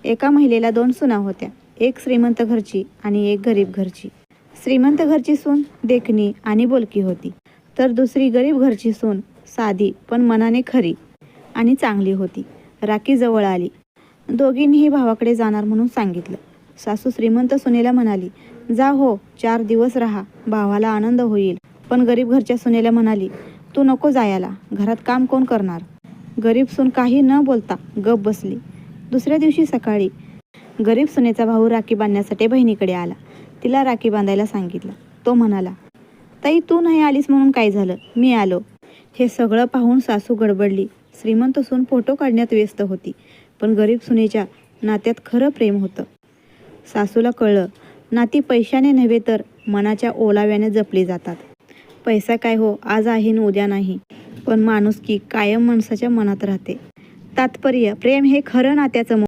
एका महिलेला 2 सुना होत्या. एक श्रीमंत घरची आणि एक गरीब घरची. श्रीमंत घरची सून देखणी आणि बोलकी होती, तर दुसरी गरीब घरची सून साधी पण मनाने खरी आणि चांगली होती. राखी जवळ आली. दोघींनीही भावाकडे जाणार म्हणून सांगितलं. सासू श्रीमंत सुनेला म्हणाली, जा हो, 4 दिवस राहा, भावाला आनंद होईल. पण गरीब घरच्या सुनेला म्हणाली, तू नको जायला, घरात काम कोण करणार. गरीब सून काही न बोलता गप बसली. दुसऱ्या दिवशी सकाळी गरीब सुनेचा भाऊ राखी बांधण्यासाठी बहिणीकडे आला. तिला राखी बांधायला सांगितलं. तो म्हणाला, ताई तू नाही आलीस म्हणून काय झालं, मी आलो. हे सगळं पाहून सासू गडबडली. श्रीमंत सून फोटो काढण्यात व्यस्त होती, पण गरीब सुनेच्या नात्यात खरं प्रेम होतं. सासूला कळलं, नाती पैशाने नव्हे तर मनाच्या ओलाव्याने जपली जातात. पैसा काय हो, आज आहे न उद्या नाही, पण माणुसकी कायम माणसाच्या मनात राहते. तात्पर्य, प्रेम हे खरं नात्याचं